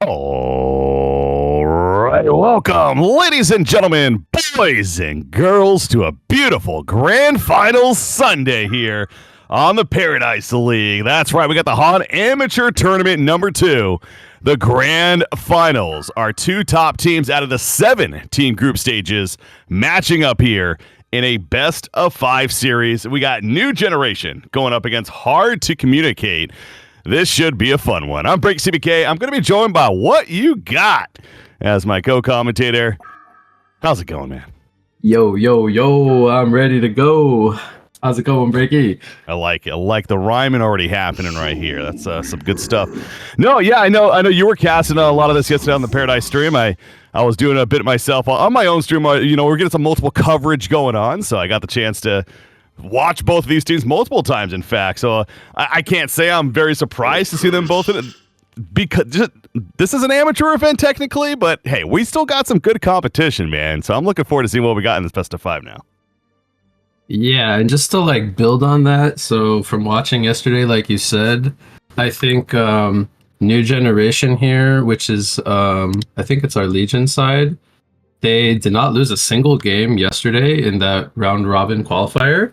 All right, welcome, ladies and gentlemen, boys and girls, to a beautiful grand finals Sunday here on the Paradise League. That's right, we got the HoN Amateur Tournament number 2. The grand finals, our 2 top teams out of the 7-team group stages matching up here in a best-of-5 series. We got New Generation going up against Hard to Communicate. This should be a fun one. I'm Break CBK. I'm going to be joined by What You Got as my co-commentator. How's it going, man? Yo, I'm ready to go. How's it going, Breaky? I like it. I like the rhyming already happening right here. That's some good stuff. No, yeah, I know you were casting a lot of this yesterday on the Paradise stream. I was doing a bit myself on my own stream. We're getting some multiple coverage going on, so I got the chance to watch both of these teams multiple times, in fact. So I can't say I'm very surprised to see them both in it, because this is an amateur event technically, but hey, we still got some good competition, man. So I'm looking forward to seeing what we got in this best of 5 now. Yeah, and just to build on that, so from watching yesterday, like you said, I think New Generation here, which is I think it's our Legion side, they did not lose a single game yesterday in that round robin qualifier.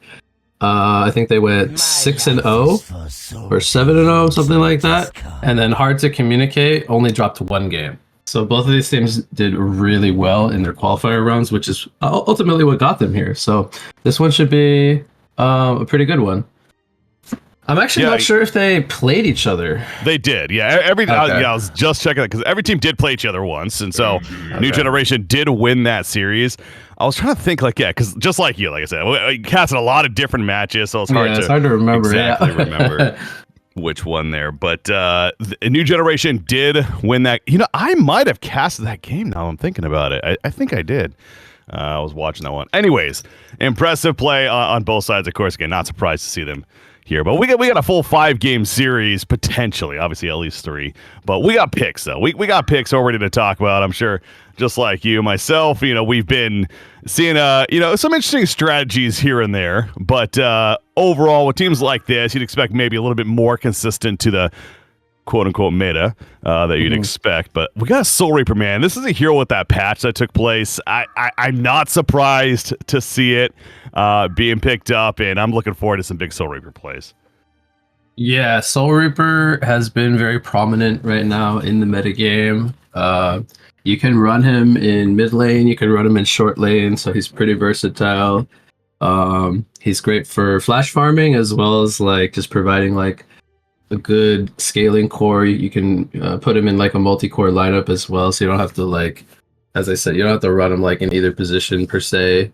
I think they went 6-0 or 7-0, something like that. And then Hard to Communicate only dropped 1 game. So both of these teams did really well in their qualifier rounds, which is ultimately what got them here. So this one should be a pretty good one. I'm actually not sure if they played each other. They did, yeah. I was just checking that because every team did play each other once, and so New Generation did win that series. I was trying to think, because just like you, like I said, we casted a lot of different matches, so it's hard to remember remember which one there. But New Generation did win that. I might have casted that game now I'm thinking about it. I think I did. I was watching that one. Anyways, impressive play on both sides. Of course, again, not surprised to see them here, but we got a full 5-game series potentially, obviously at least 3, but we got picks though. We got picks already to talk about. I'm sure, just like you, myself, we've been seeing some interesting strategies here and there, but overall with teams like this, you'd expect maybe a little bit more consistent to the quote-unquote meta that you'd expect. But we got a Soul Reaper, man. This is a hero with that patch that took place. I'm not surprised to see it being picked up, and I'm looking forward to some big Soul Reaper plays. Yeah, Soul Reaper has been very prominent right now in the metagame. You can run him in mid lane, you can run him in short lane, so he's pretty versatile. He's great for flash farming as well as just providing a good scaling core. You can put him in a multi-core lineup as well, so you don't have to as I said, you don't have to run him in either position per se.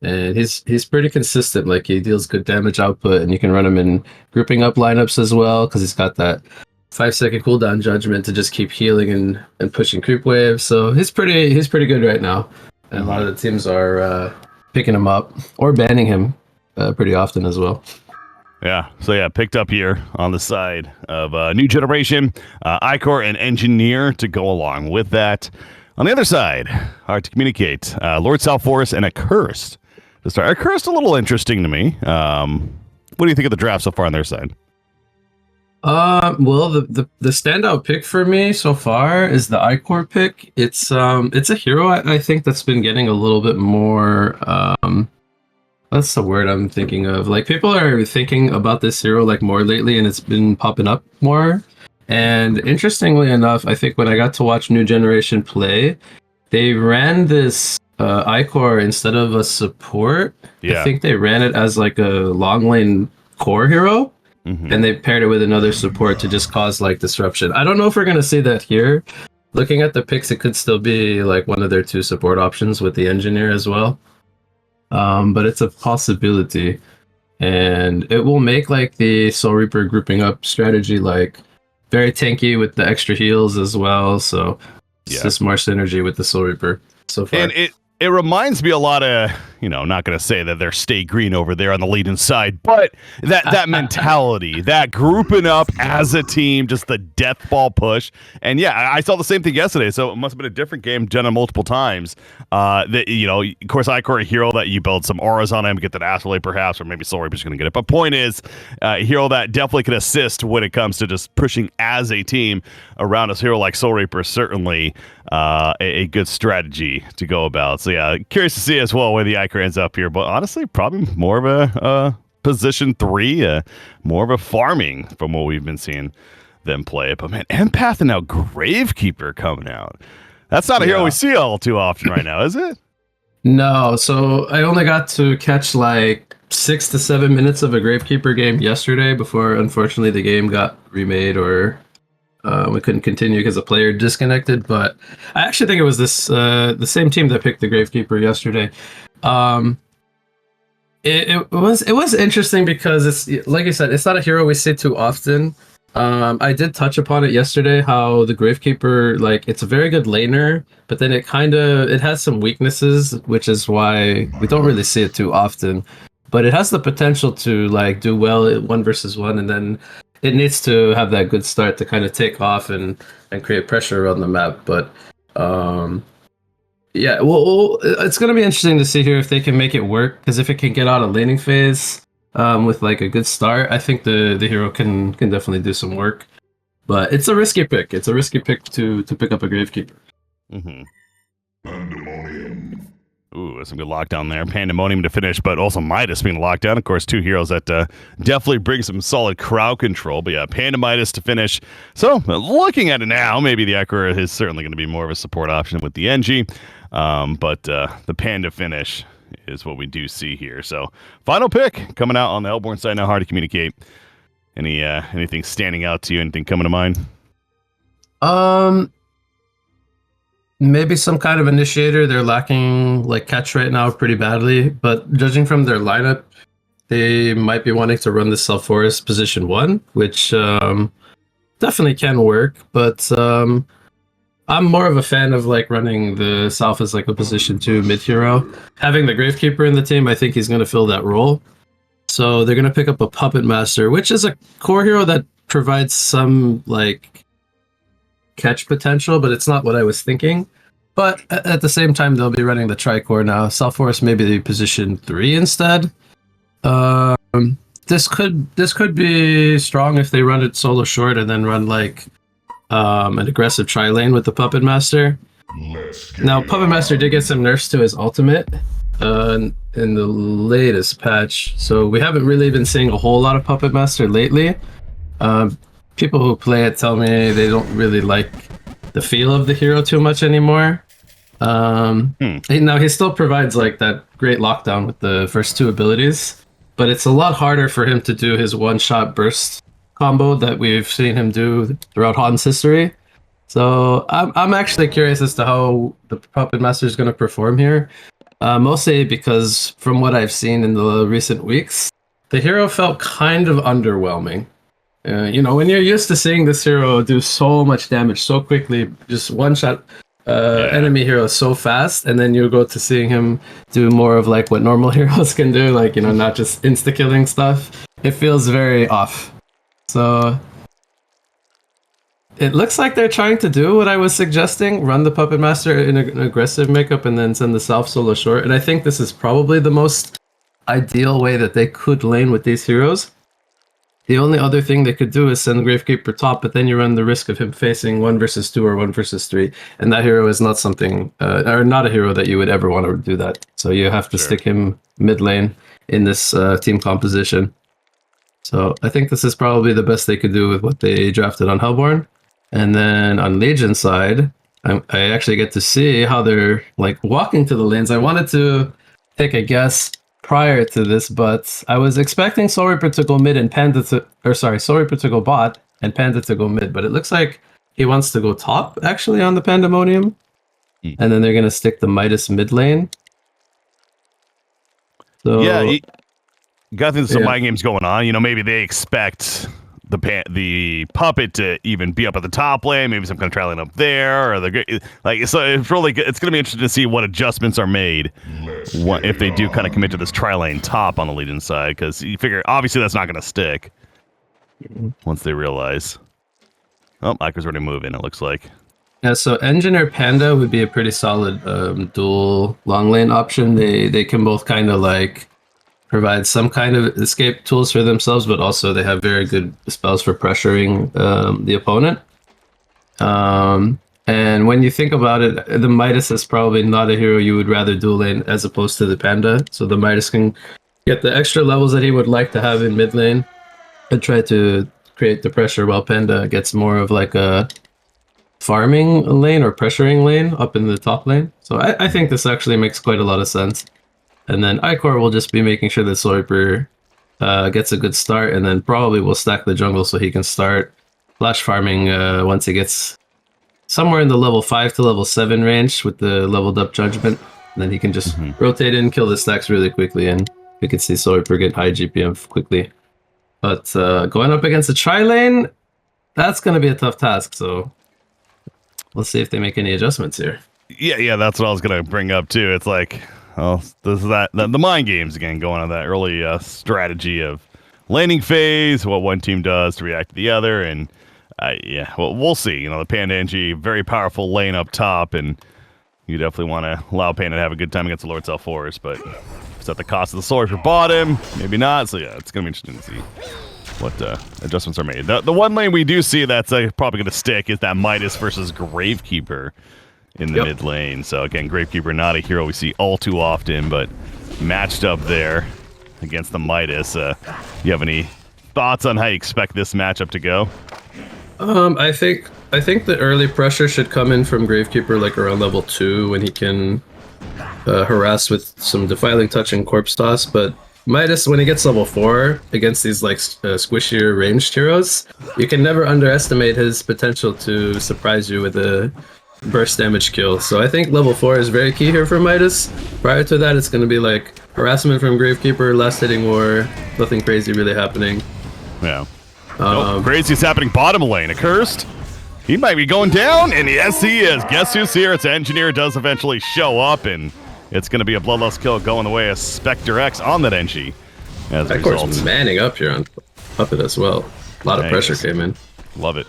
And he's pretty consistent. He deals good damage output, and you can run him in grouping up lineups as well because he's got that 5-second cooldown judgment to just keep healing and pushing creep waves. So he's pretty good right now, and a lot of the teams are picking him up or banning him pretty often as well. Yeah, so picked up here on the side of New Generation, Icor and Engineer to go along with that. On the other side, Hard to Communicate, Lord Salforce and Accursed to start. Accursed a little interesting to me. What do you think of the draft so far on their side? Well, the standout pick for me so far is the Icor pick. It's a hero I think that's been getting a little bit more that's the word I'm thinking of. People are thinking about this hero more lately, and it's been popping up more. And interestingly enough, I think when I got to watch New Generation play, they ran this Icor instead of a support. Yeah. I think they ran it as a long lane core hero, and they paired it with another support to just cause disruption. I don't know if we're gonna see that here. Looking at the picks, it could still be one of their 2 support options with the Engineer as well. But it's a possibility, and it will make the Soul Reaper grouping up strategy very tanky with the extra heals as well. So it's just more synergy with the Soul Reaper so far. And it reminds me a lot of, not going to say that they're stay green over there on the leading side, but that mentality, that grouping up as a team, just the death ball push. And yeah, I saw the same thing yesterday, so it must have been a different game done multiple times. Of course, Icor, a hero that you build some auras on him, get that Astrolabe perhaps, or maybe Soul Reaper's going to get it. But point is, a hero that definitely can assist when it comes to just pushing as a team around a hero like Soul Reaper, certainly a good strategy to go about. So yeah, curious to see as well where the Iker ends up here, but honestly, probably more of a position 3, more of a farming from what we've been seeing them play. But man, Empath and now Gravekeeper coming out. That's not a hero we see all too often right now, is it? No, so I only got to catch like 6 to 7 minutes of a Gravekeeper game yesterday before, unfortunately, the game got remade or we couldn't continue because a player disconnected. But I actually think it was the same team that picked the Gravekeeper yesterday. It was interesting because it's, like you said, it's not a hero we see too often. I did touch upon it yesterday, how the Gravekeeper, like, it's a very good laner, but then it has some weaknesses, which is why we don't really see it too often. But it has the potential to like do well at 1v1, and then it needs to have that good start to kind of take off and create pressure around the map. But yeah, well, it's going to be interesting to see here if they can make it work, because if it can get out of laning phase with like a good start, I think the hero can definitely do some work. But it's a risky pick. It's a risky pick to pick up a Gravekeeper. Mm-hmm. Pandemonium. Ooh, that's some good lockdown there. Pandemonium to finish, but also Midas being locked down. Of course, 2 heroes that definitely bring some solid crowd control. But yeah, Pandemidas to finish. So looking at it now, maybe the Ekra is certainly going to be more of a support option with the NG. But the Panda finish is what we do see here. So final pick coming out on the Hellborn side now. Hard to communicate. Anything standing out to you? Anything coming to mind? Maybe some kind of initiator. They're lacking like catch right now pretty badly, but judging from their lineup, they might be wanting to run the Self Forest position 1, which definitely can work. But I'm more of a fan of like running the South as like a position 2 mid hero. Having the Gravekeeper in the team, I think he's going to fill that role. So they're going to pick up a Puppet Master, which is a core hero that provides some like catch potential, but it's not what I was thinking. But at the same time, they'll be running the Tricore now. South Forest maybe the position 3 instead. This could be strong if they run it solo short and then run like an aggressive tri-lane with the Puppet Master. Now, Puppet Master did get some nerfs to his ultimate in the latest patch, so we haven't really been seeing a whole lot of Puppet Master lately. People who play it tell me they don't really like the feel of the hero too much anymore. Now, he still provides like that great lockdown with the first 2 abilities, but it's a lot harder for him to do his one-shot burst combo that we've seen him do throughout HoN's history. So I'm actually curious as to how the Puppet Master is going to perform here. Mostly because from what I've seen in the recent weeks, the hero felt kind of underwhelming. When you're used to seeing this hero do so much damage so quickly, just one-shot enemy heroes so fast, and then you go to seeing him do more of like what normal heroes can do, like, not just insta-killing stuff, it feels very off. So it looks like they're trying to do what I was suggesting, run the Puppet Master in an aggressive makeup and then send the South solo short, and I think this is probably the most ideal way that they could lane with these heroes. The only other thing they could do is send Gravekeeper top, but then you run the risk of him facing 1v2 or 1v3, and that hero is not something, or not a hero that you would ever want to do that. So you have to stick him mid lane in this team composition. So I think this is probably the best they could do with what they drafted on Hellborn. And then on Legion side, I actually get to see how they're like walking to the lanes. I wanted to take a guess prior to this, but I was expecting Soul Reaper to go mid and Soul Reaper to go bot and Panda to go mid, but it looks like he wants to go top actually on the Pandemonium. And then they're going to stick the Midas mid lane. So yeah, got some mind games going on. Maybe they expect the puppet to even be up at the top lane, maybe some kind of tri lane up there, or so it's really it's going to be interesting to see what adjustments are made if they do kind of commit to this tri lane top on the Legion side, because you figure obviously that's not going to stick once they realize. Oh, Iker's already moving, it looks like. Yeah, so Engineer Panda would be a pretty solid dual long lane option. They can both kind of like provide some kind of escape tools for themselves, but also they have very good spells for pressuring the opponent. And when you think about it, the Midas is probably not a hero you would rather dual lane as opposed to the Panda. So the Midas can get the extra levels that he would like to have in mid lane and try to create the pressure, while Panda gets more of like a farming lane or pressuring lane up in the top lane. So I think this actually makes quite a lot of sense. And then Icor will just be making sure that Soul Reaper gets a good start, and then probably will stack the jungle so he can start flash farming once he gets somewhere in the level 5 to level 7 range with the leveled up Judgment. And then he can just rotate in, kill the stacks really quickly, and we can see Soul Reaper get high GPM quickly. But going up against a tri-lane, that's going to be a tough task, so let's see if they make any adjustments here. Yeah, that's what I was going to bring up, too. It's like, oh, this is the mind games again, going on that early strategy of laning phase, what one team does to react to the other, and well, we'll see. You know, the Panda NG, very powerful lane up top, and you definitely want to allow Panda to have a good time against the Lord Self Forest, but it's at the cost of the sword for bottom, maybe not. So yeah, it's gonna be interesting to see what adjustments are made. The one lane we do see that's probably gonna stick is that Midas versus Gravekeeper in the mid lane. So again, Gravekeeper not a hero we see all too often, but matched up there against the Midas. You have any thoughts on how you expect this matchup to go? I think the early pressure should come in from Gravekeeper like around level 2 when he can harass with some Defiling Touch and Corpse Toss, but Midas, when he gets level 4 against these like squishier ranged heroes, you can never underestimate his potential to surprise you with a burst damage kill. So I think level 4 is very key here for Midas. Prior to that, it's going to be like harassment from Gravekeeper, last hitting war, nothing crazy really happening. Yeah. Crazy's happening bottom lane. Accursed. He might be going down, and yes, he is. Guess who's here? It's Engineer does eventually show up, and it's going to be a bloodlust kill going the way of Spectre X on that NG. As a result, Icor's manning up here on Puppet as well. A lot of pressure came in. Love it.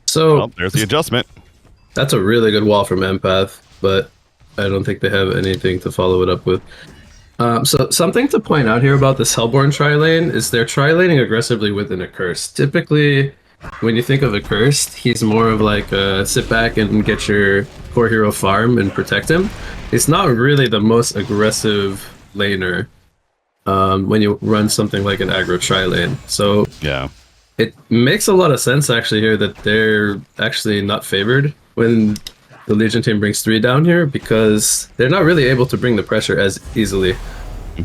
So there's the adjustment. That's a really good wall from Empath, but I don't think they have anything to follow it up with. So something to point out here about this Hellborn tri-lane is they're tri-laning aggressively with an Accursed. Typically, when you think of Accursed, he's more of like sit back and get your core hero farm and protect him. He's not really the most aggressive laner when you run something like an aggro tri-lane. So yeah, it makes a lot of sense actually here that they're actually not favored when the Legion team brings 3 down here, because they're not really able to bring the pressure as easily. I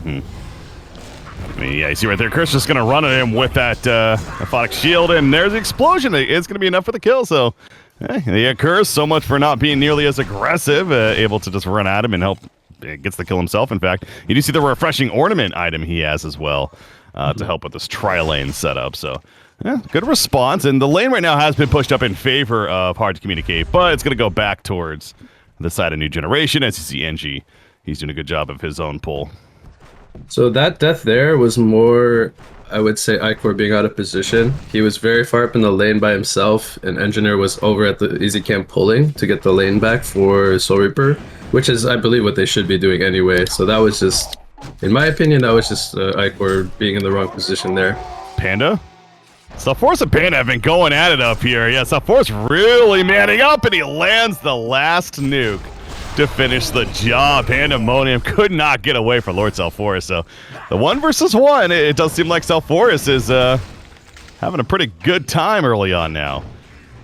mean, yeah, you see right there, Chris just going to run at him with that Aphotic Shield, and there's the explosion. It's going to be enough for the kill, so the Curse, so much for not being nearly as aggressive, able to just run at him and help, gets the kill himself, in fact. You do see the refreshing ornament item he has as well to help with this tri-lane setup, so yeah, good response. And the lane right now has been pushed up in favor of Hard to Communicate, but it's going to go back towards the side of New Generation. As you see, NG, he's doing a good job of his own pull. So that death there was more, I would say, Icor being out of position. He was very far up in the lane by himself, and Engineer was over at the easy camp pulling to get the lane back for Soul Reaper, which is, I believe, what they should be doing anyway. So that was just, in my opinion, that was just Icor being in the wrong position there. Panda? Self-Force and Panda have been going at it up here. Yeah, Self-Force really manning up, and he lands the last nuke to finish the job. Pandemonium could not get away from Lord Self-Force. So the 1 versus 1, it does seem like Self-Force is having a pretty good time early on now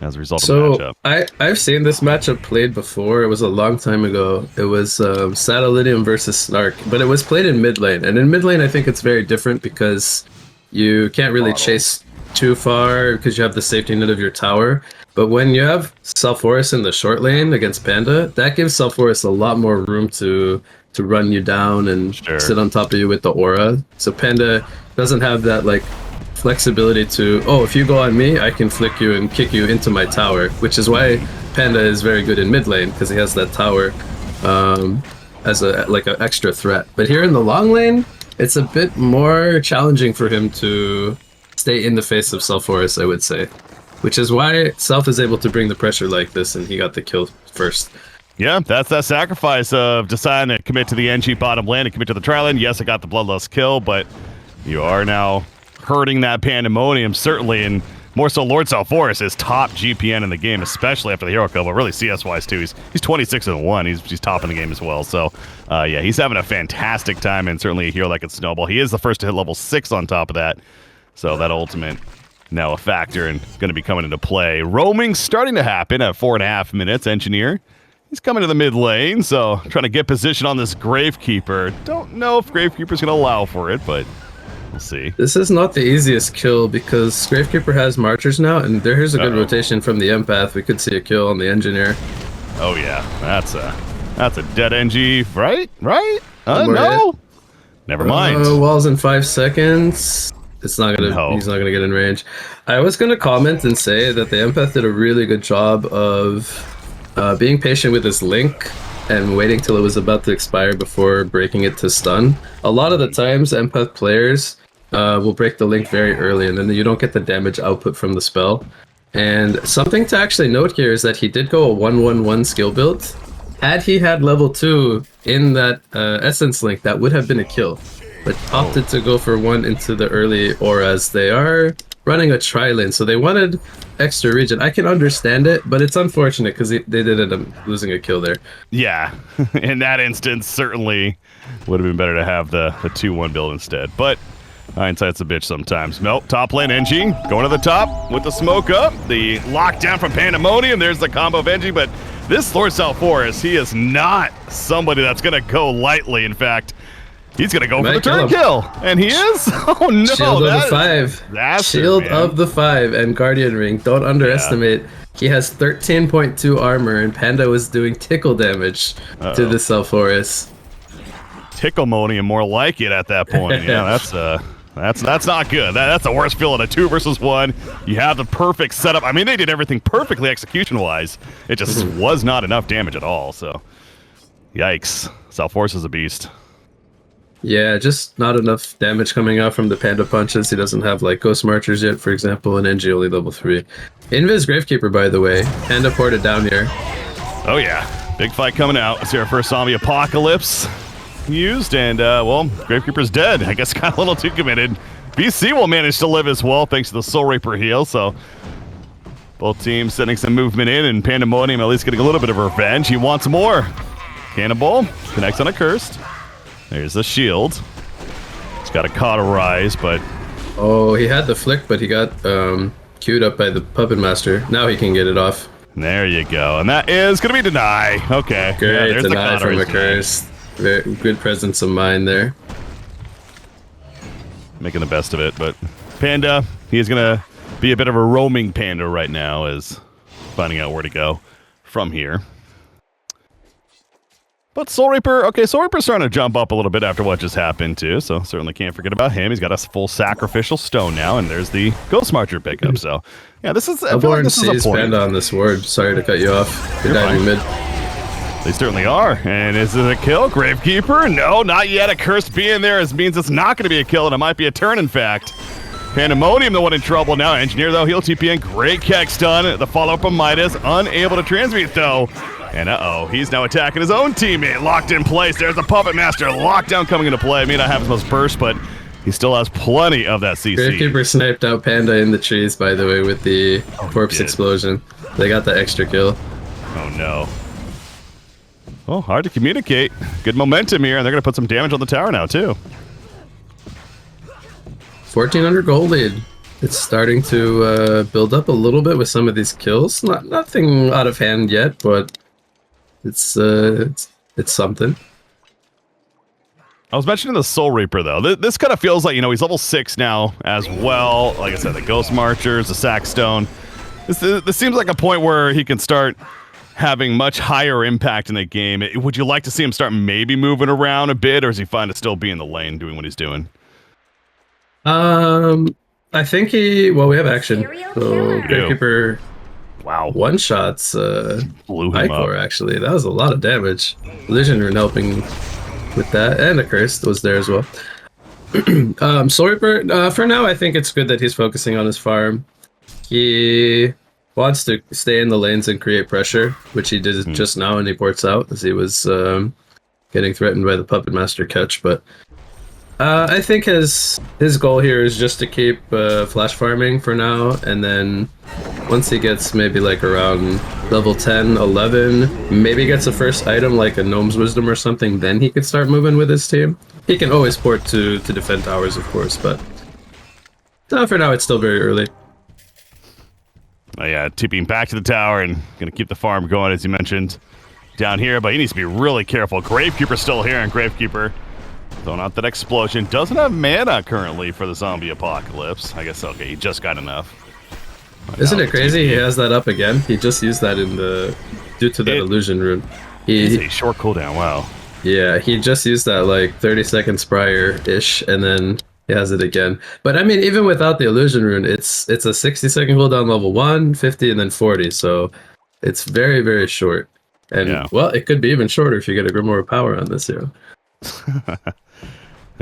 as a result of the matchup. I've seen this matchup played before. It was a long time ago. It was Satellidium versus Snark, but it was played in mid lane. And in mid lane, I think it's very different because you can't really chase too far because you have the safety net of your tower. But when you have Self-Force in the short lane against Panda, that gives Self-Force a lot more room to run you down and sit on top of you with the aura. So Panda doesn't have that like flexibility to, oh, if you go on me, I can flick you and kick you into my tower, which is why Panda is very good in mid lane, because he has that tower as an extra threat. But here in the long lane, it's a bit more challenging for him to stay in the face of Self-Forest, I would say. Which is why Self is able to bring the pressure like this, and he got the kill first. Yeah, that's that sacrifice of deciding to commit to the NG bottom lane and commit to the tri lane. Yes, I got the bloodlust kill, but you are now hurting that Pandemonium, certainly, and more so Lord Self-Forest is top GPN in the game, especially after the hero kill, but really CS-wise too. He's 26-1. He's top in the game as well. So, yeah, he's having a fantastic time, and certainly a hero that can snowball. He is the first to hit level 6 on top of that, so that ultimate now a factor and going to be coming into play. Roaming starting to happen at 4.5 minutes. Engineer, he's coming to the mid lane, so trying to get position on this Gravekeeper. Don't know if Gravekeeper's going to allow for it, but we'll see. This is not the easiest kill because Gravekeeper has Marchers now, and there's a good rotation from the Empath. We could see a kill on the Engineer. Oh yeah, that's a dead NG, right? No, never mind. Walls in 5 seconds. It's not gonna. No. He's not gonna get in range. I was gonna comment and say that the Empath did a really good job of being patient with his Link and waiting till it was about to expire before breaking it to stun. A lot of the times, Empath players will break the Link very early, and then you don't get the damage output from the spell. And something to actually note here is that he did go a 1-1-1 skill build. Had he had level 2 in that Essence Link, that would have been a kill. But opted to go for 1 into the early auras. They are running a tri-lane, so they wanted extra regen. I can understand it, but it's unfortunate because they did end up losing a kill there. Yeah, in that instance, certainly would have been better to have the 2-1 build instead. But hindsight's a bitch sometimes. Nope, top lane NG, going to the top with the smoke up. The lockdown from Pandemonium, there's the combo of NG, but this Lord Self-Forest, he is not somebody that's going to go lightly. In fact, he's going to go for the turn kill. And he is? Oh, no. Shield of the 5. Shield of the 5 and Guardian Ring. Don't underestimate. Yeah. He has 13.2 armor, and Panda was doing tickle damage to the Self-Forest. Ticklemonium, more like it at that point. Yeah, that's not good. That's the worst feeling. A 2 versus 1. You have the perfect setup. I mean, they did everything perfectly execution-wise. It just was not enough damage at all. So, yikes. Self-Forest is a beast. Yeah, just not enough damage coming out from the Panda punches. He doesn't have like Ghost Marchers yet, for example, and NG only level 3. Invis Gravekeeper, by the way. Panda ported down here. Oh yeah, big fight coming out. Let's see our first zombie apocalypse used, and well, Gravekeeper's dead. I guess got a little too committed. BC will manage to live as well thanks to the Soul Reaper heal, so both teams sending some movement in, and Pandemonium at least getting a little bit of revenge. He wants more. Cannonball connects on a Cursed. There's the shield. He's got a cauterize, but... Oh, he had the flick, but he got queued up by the Puppet Master. Now he can get it off. There you go. And that is going to be deny. Okay. Great, yeah, deny from a curse. Very good presence of mind there. Making the best of it, but Panda, he is going to be a bit of a roaming Panda right now, as finding out where to go from here. But Soul Reaper, okay, Soul Reaper's starting to jump up a little bit after what just happened too, so certainly can't forget about him. He's got a full sacrificial stone now, and there's the Ghost Marcher pickup. So, yeah, this is. I feel like this is a point. Panda on this ward. Sorry to cut you off. You're diving mid. They certainly are. And is it a kill? Gravekeeper? No, not yet. A Cursed being there means it's not going to be a kill, and it might be a turn, in fact. Pandemonium, the one in trouble now. Engineer, though, heal TP in. Great Keck stun. The follow-up of Midas. Unable to transmute, though. And he's now attacking his own teammate. Locked in place. There's the Puppet Master. Lockdown coming into play. May not have his most burst, but he still has plenty of that CC. Gravekeeper sniped out Panda in the trees, by the way, with the corpse explosion. They got the extra kill. Oh, no. Well, hard to communicate. Good momentum here, and they're going to put some damage on the tower now, too. 1,400 gold lead. It's starting to build up a little bit with some of these kills. Nothing out of hand yet, but it's something. I was mentioning the Soul Reaper, though. This kind of feels like, you know, he's level 6 now as well. Like I said, the Ghost Marchers, the Sackstone. This seems like a point where he can start having much higher impact in the game. Would you like to see him start maybe moving around a bit, or is he fine to still be in the lane doing what he's doing? I think he. Well, we have action. So Gravekeeper Wow. one-shots Blew him Icor, up. actually. That was a lot of damage. Illusion Rune helping with that. And a Curse was there as well. Soul Reaper, for now, I think it's good that he's focusing on his farm. He wants to stay in the lanes and create pressure, which he did just now when he ports out, as he was getting threatened by the Puppet Master catch. But I think his goal here is just to keep flash farming for now, and then once he gets maybe like around level 10, 11, maybe gets a first item like a Gnome's Wisdom or something, then he could start moving with his team. He can always port to defend towers, of course, but for now it's still very early. Oh, yeah, tipping back to the tower and going to keep the farm going, as you mentioned, down here, but he needs to be really careful. Gravekeeper's still here, and Gravekeeper throwing out that explosion. Doesn't have mana currently for the zombie apocalypse. I guess, okay, he just got enough. Isn't it crazy? He has that up again. He just used that due to that illusion rune. It's a short cooldown. Wow. Yeah, he just used that like 30 seconds prior-ish, and then he has it again. But I mean, even without the illusion rune, it's a 60-second cooldown level 1, 50, and then 40. So it's very, very short. And well, it could be even shorter if you get a Grimoire of Power on this hero.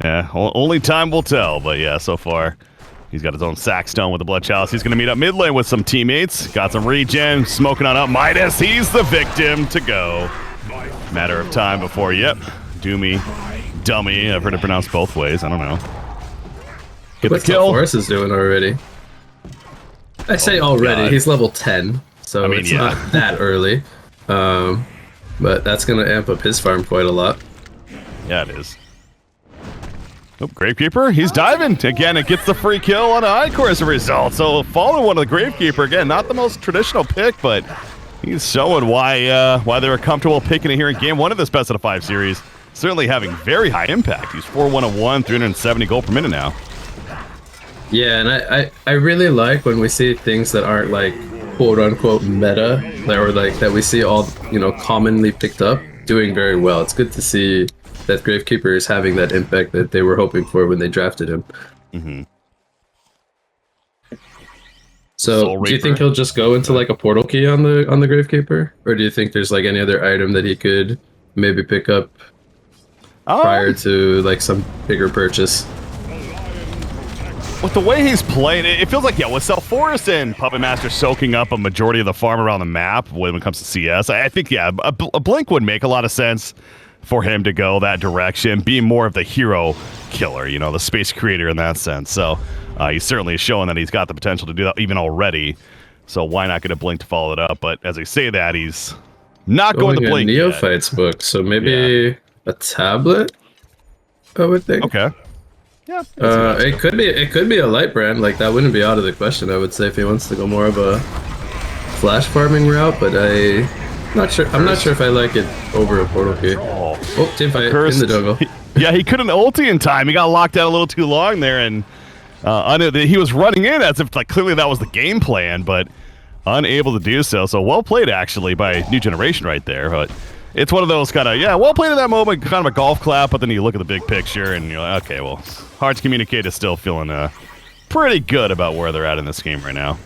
Yeah, only time will tell. But yeah, so far he's got his own sack stone with the Blood Chalice. He's going to meet up mid lane with some teammates. Got some regen, smoking on up. Midas, he's the victim to go. Matter of time before, Doomy, dummy. I've heard it pronounced both ways. I don't know. Get the kill. What Forrest is doing already. I say already. God. He's level 10, so I mean, it's not that early. But that's going to amp up his farm quite a lot. Yeah, it is. Oh, Gravekeeper, he's diving. Again, it gets the free kill on Icor as a result. So following one of the Gravekeeper, again, not the most traditional pick, but he's showing why they were comfortable picking it here in game 1 of this best of the 5 series. Certainly having very high impact. He's 4-1-1, 370 gold per minute now. Yeah, and I really like when we see things that aren't like quote unquote meta, or like that we see all commonly picked up doing very well. It's good to see that Gravekeeper is having that impact that they were hoping for when they drafted him. Mm-hmm. So, do you think he'll just go into like a portal key on the Gravekeeper, or do you think there's like any other item that he could maybe pick up prior to like some bigger purchase? With the way he's playing, it feels like, with Self-Forest and Puppet Master soaking up a majority of the farm around the map when it comes to CS, I think, a Blink would make a lot of sense for him to go that direction, being more of the hero killer, the space creator in that sense. So he certainly is showing that he's got the potential to do that even already. So why not get a Blink to follow it up? But as I say that, he's not going to Blink Neophyte's book, so maybe a tablet, I would think. Okay. Yeah. It could be a light brand. Like that wouldn't be out of the question, I would say, if he wants to go more of a flash farming route. But I'm not sure if I like it over a portal key. Oh, teamfight in the jungle. He couldn't ulti in time. He got locked out a little too long there, and he was running in as if like clearly that was the game plan, but unable to do so. So well played actually by New Generation right there. But it's one of those kind of, well played in that moment, kind of a golf clap, but then you look at the big picture and you're like, okay, well, Hearts Communicate is still feeling pretty good about where they're at in this game right now.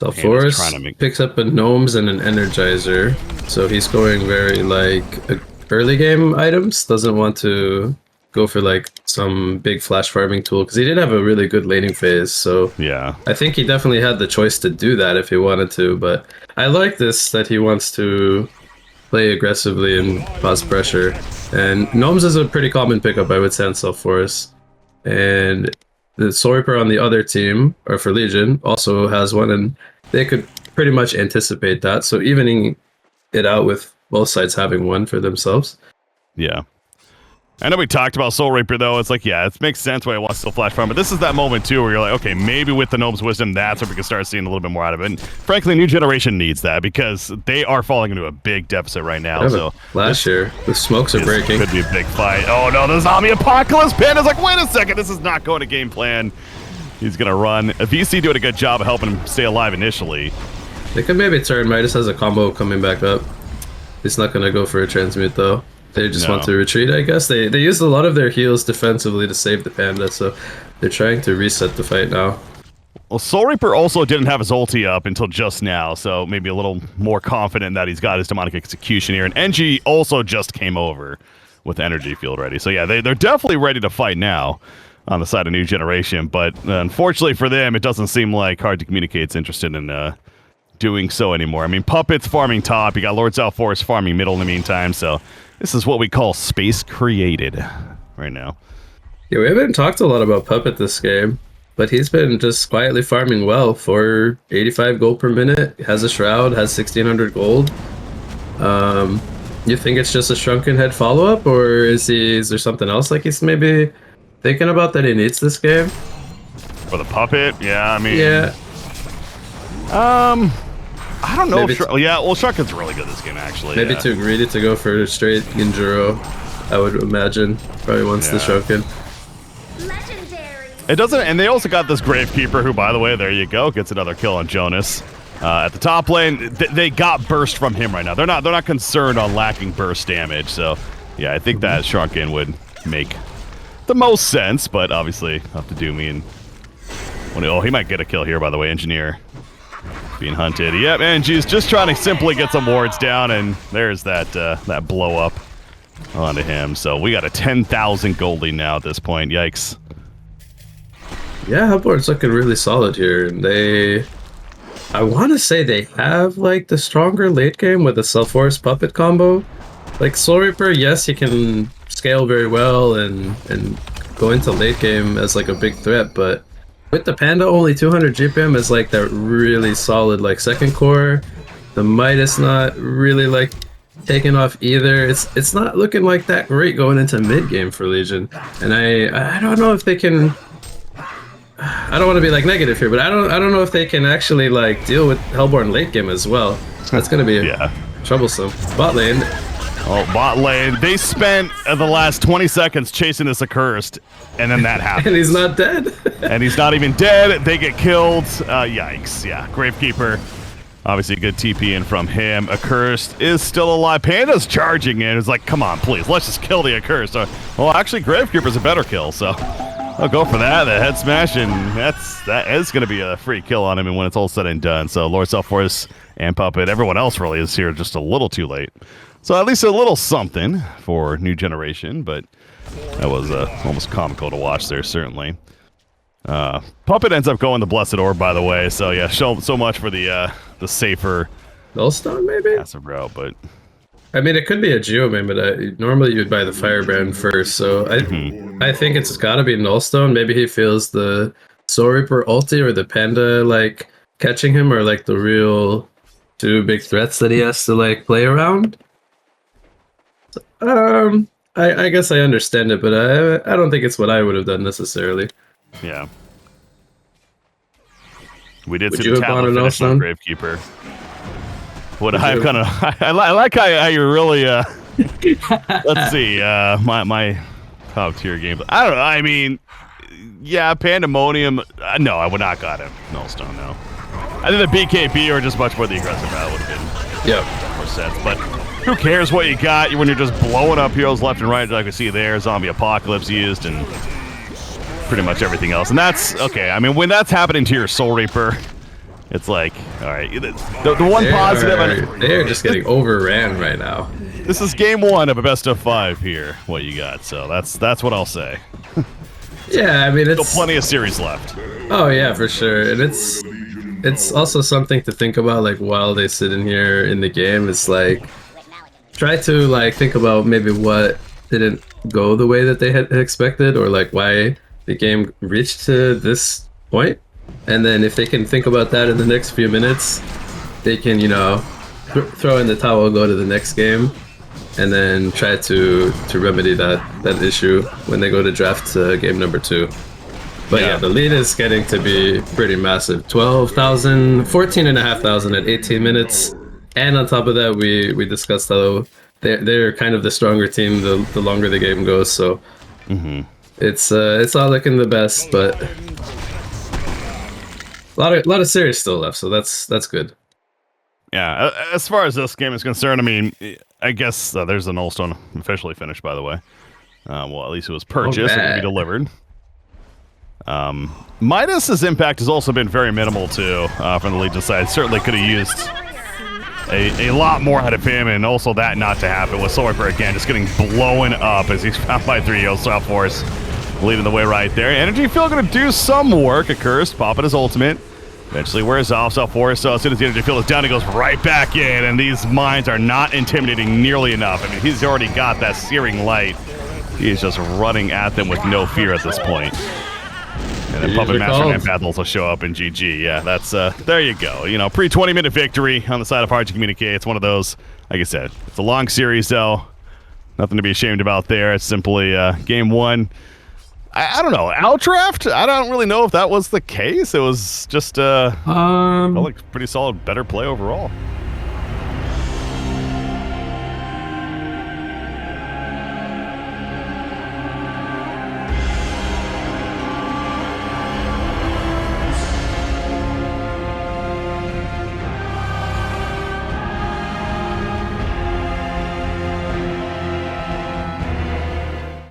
So Forrest picks up a Gnomes and an Energizer, so he's going very like early game items, doesn't want to go for like some big flash farming tool, because he did have a really good laning phase, so I think he definitely had the choice to do that if he wanted to. But I like this, that he wants to play aggressively and cause pressure, and Gnomes is a pretty common pickup, I would say, on Self-Forest. And the Soul Reaper on the other team, or for Legion, also has one, and they could pretty much anticipate that, so evening it out with both sides having one for themselves. Yeah. I know we talked about Soul Reaper, though. It's like, it makes sense why he wants to still flash farm, but this is that moment, too, where you're like, okay, maybe with the Gnome's Wisdom, that's where we can start seeing a little bit more out of it. And frankly, New Generation needs that, because they are falling into a big deficit right now. So last year, the smokes are breaking. Could be a big fight. Oh, no, the zombie apocalypse. Panda's like, wait a second, this is not going to game plan. He's going to run. VC doing a good job of helping him stay alive initially. They could maybe turn. Midas has a combo coming back up. He's not going to go for a transmute, though. They just No. want to retreat, I guess. They used a lot of their heals defensively to save the Panda, so they're trying to reset the fight now. Well, Soul Reaper also didn't have his ulti up until just now, so maybe a little more confident that he's got his demonic execution here. And NG also just came over with the energy field ready. So yeah, they're definitely ready to fight now on the side of New Generation. But unfortunately for them, it doesn't seem like Hard to Communicate's interested in doing so anymore. I mean, Puppet's farming top. You got Lord Southforest farming middle in the meantime. So this is what we call space created right now. Yeah, we haven't talked a lot about Puppet this game. But he's been just quietly farming well for 85 gold per minute. Has a shroud, has 1600 gold. You think it's just a shrunken head follow-up, or is there something else like he's maybe thinking about that he needs this game? For the Puppet? Yeah, I mean... Yeah. I don't know if Shrunken's really good this game, actually. Maybe too greedy to go for straight Genjuro, I would imagine. Probably wants the Shrunken. It doesn't, and they also got this Gravekeeper, who, by the way, there you go, gets another kill on Jonas. At the top lane, they got burst from him right now. They're not concerned on lacking burst damage. So, yeah, I think that Shrunken would make the most sense, but obviously up to Doomy and he might get a kill here, by the way. Engineer being hunted. Yep, and she's just trying to simply get some wards down, and there's that blow up onto him. So we got a 10,000 gold lead now at this point. Yikes. Yeah, Hubboard's looking really solid here. And I want to say they have like the stronger late game with the Southforest Puppet combo. Like Soul Reaper, yes, he can scale very well and go into late game as like a big threat, but with the Panda, only 200 GPM is like that really solid like second core. The Midas not really like taking off either. It's not looking like that great going into mid game for Legion, and I don't know if they can. I don't want to be like negative here, but I don't know if they can actually like deal with Hellborn late game as well. That's gonna be troublesome. Bot lane. Oh, bot lane. They spent the last 20 seconds chasing this accursed, and then that happened. And he's not dead. And he's not even dead. They get killed. Yikes. Yeah, Gravekeeper. Obviously a good TP in from him. Accursed is still alive. Panda's charging in. It's like, come on, please, let's just kill the Accursed. Well, actually, Gravekeeper's a better kill, so I'll go for that. The head smash, and that is going to be a free kill on him, and when it's all said and done. So Lord Southforest and Puppet, everyone else really is here just a little too late. So at least a little something for New Generation, but that was almost comical to watch there, certainly. Puppet ends up going the Blessed Orb, by the way, so yeah, so much for the safer Nullstone, maybe? passive route, but... I mean, it could be a Geoman, but normally you'd buy the Firebrand first, so I think it's gotta be Nullstone. Maybe he feels the Soul Reaper ulti or the Panda, like, catching him are, like, the real two big threats that he has to, like, play around. I guess I understand it, but I don't think it's what I would have done necessarily. Yeah. We did Would see you the have bought tablet a finish on Nullstone? Gravekeeper. What I kind of I like how you really let's see my top tier games. I don't know. I mean, yeah, Pandemonium. No, I would not got him. Nullstone, no. I think the BKB or just much more the aggressive route would have been more sense. But who cares what you got when you're just blowing up heroes left and right, like we see there. Zombie Apocalypse used and pretty much everything else. And that's okay. I mean, when that's happening to your Soul Reaper, it's like, all right. The one positive. They're just getting overran right now. This is game one of a best of 5 here. What you got? So that's what I'll say. Yeah, I mean, it's still plenty of series left. Oh yeah, for sure, and it's also something to think about, like while they sit in here in the game. It's like try to like think about maybe what didn't go the way that they had expected, or like why the game reached to this point. And then if they can think about that in the next few minutes, they can, you know, throw in the towel, go to the next game, and then try to remedy that issue when they go to draft game number 2. But yeah, the lead is getting to be pretty massive. 12,000, 14,500 at 18 minutes. And on top of that, we discussed how they're kind of the stronger team the longer the game goes. So it's not looking the best, but a lot of series still left. So that's good. Yeah, as far as this game is concerned, I mean, I guess there's an Nullstone officially finished, by the way. Well, at least it was purchased. It will be delivered. Midas's impact has also been very minimal, too, from the Legion side. Certainly could have used a lot more out of him, and also that not to happen with Swordper again, just getting blown up as he's found by 3 South Force, leading the way right there. Energy Field going to do some work. Accursed, popping his ultimate. Eventually wears off South Force, so as soon as the Energy Field is down, he goes right back in, and these mines are not intimidating nearly enough. I mean, he's already got that searing light. He is just running at them with no fear at this point. And then Puppet Master and Empath also show up in GG. Yeah, that's, there you go. You know, pre-20-minute victory on the side of Hard to Communicate. It's one of those, like I said, it's a long series, though. Nothing to be ashamed about there. It's simply game one. I don't know. Outdraft? I don't really know if that was the case. It was just, felt like pretty solid, better play overall.